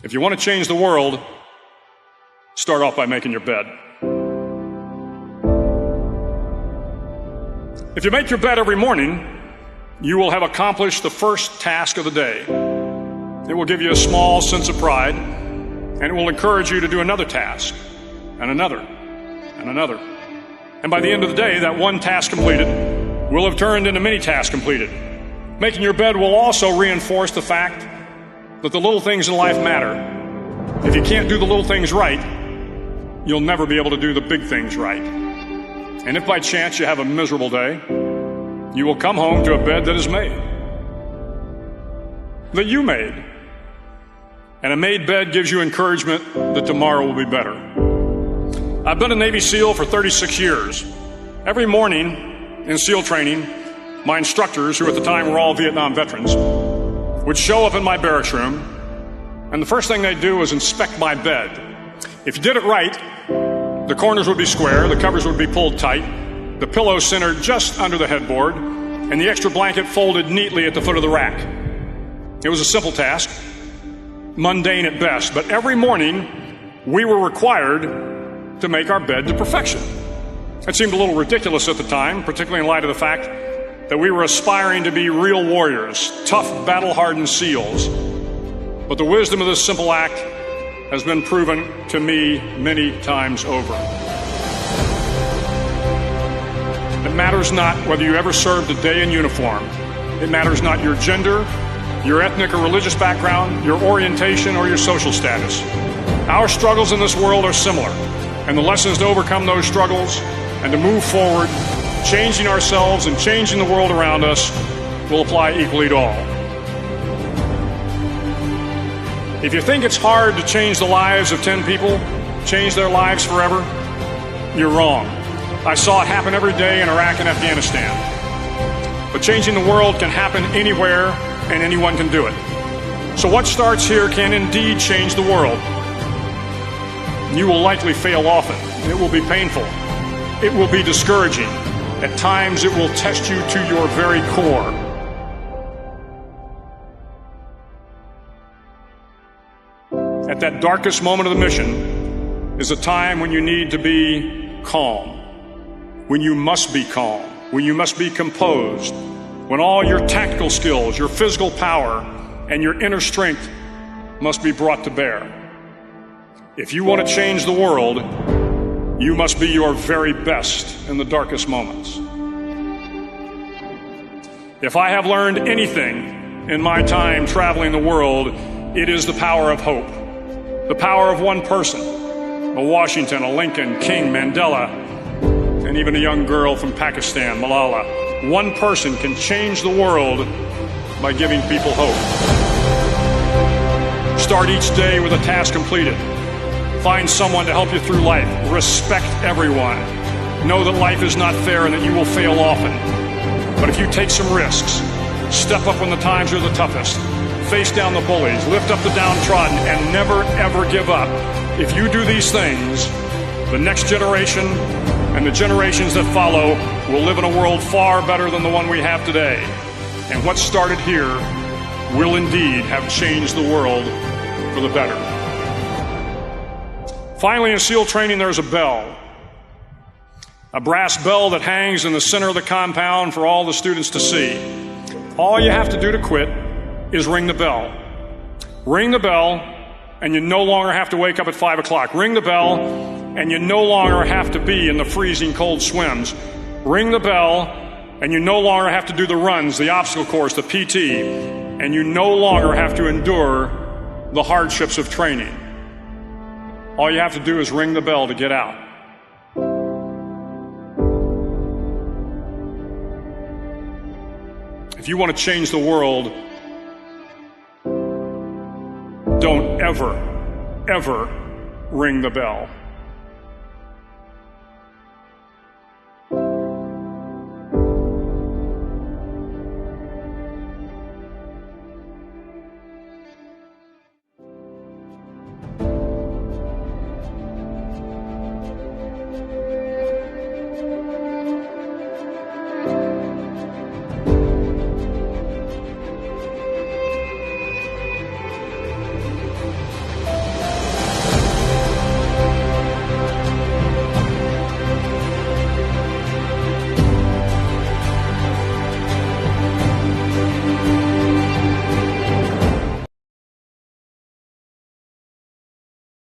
If you want to change the world, start off by making your bed. If you make your bed every morning, you will have accomplished the first task of the day. It will give you a small sense of pride, and it will encourage you to do another task, and another, and another. And by the end of the day, that one task completed will have turned into many tasks completed. Making your bed will also reinforce the fact that the little things in life matter. If you can't do the little things right, you'll never be able to do the big things right. And if by chance you have a miserable day, you will come home to a bed that is made, that you made. And a made bed gives you encouragement that tomorrow will be better. I've been a Navy SEAL for 36 years. Every morning in SEAL training, my instructors, who at the time were all Vietnam veterans, would show up in my barracks room, and the first thing they'd do was inspect my bed. If you did it right, the corners would be square, the covers would be pulled tight, the pillow centered just under the headboard, and the extra blanket folded neatly at the foot of the rack. It was a simple task, mundane at best, but every morning we were required to make our bed to perfection. It seemed a little ridiculous at the time, particularly in light of the fact that we were aspiring to be real warriors, tough, battle-hardened SEALs. But the wisdom of this simple act has been proven to me many times over. It matters not whether you ever served a day in uniform. It matters not your gender, your ethnic or religious background, your orientation, or your social status. Our struggles in this world are similar, and the lessons to overcome those struggles and to move forward, changing ourselves and changing the world around us, will apply equally to all. If you think it's hard to change the lives of 10 people, change their lives forever, you're wrong. I saw it happen every day in Iraq and Afghanistan. But changing the world can happen anywhere, and anyone can do it. So what starts here can indeed change the world. You will likely fail often. It will be painful. It will be discouraging. At times, it will test you to your very core. At that darkest moment of the mission is a time when you need to be calm, when you must be calm, when you must be composed, when all your tactical skills, your physical power, and your inner strength must be brought to bear. If you want to change the world, you must be your very best in the darkest moments. If I have learned anything in my time traveling the world, it is the power of hope, the power of one person, a Washington, a Lincoln, King, Mandela, and even a young girl from Pakistan, Malala. One person can change the world by giving people hope. Start each day with a task completed. Find someone to help you through life. Respect everyone. Know that life is not fair and that you will fail often. But if you take some risks, step up when the times are the toughest, face down the bullies, lift up the downtrodden, and never, ever give up. If you do these things, the next generation and the generations that follow will live in a world far better than the one we have today. And what started here will indeed have changed the world for the better. Finally, in SEAL training, there's a bell. A brass bell that hangs in the center of the compound for all the students to see. All you have to do to quit is ring the bell. Ring the bell, and you no longer have to wake up at 5 o'clock. Ring the bell, and you no longer have to be in the freezing cold swims. Ring the bell, and you no longer have to do the runs, the obstacle course, the PT, and you no longer have to endure the hardships of training. All you have to do is ring the bell to get out. If you want to change the world, don't ever, ever ring the bell.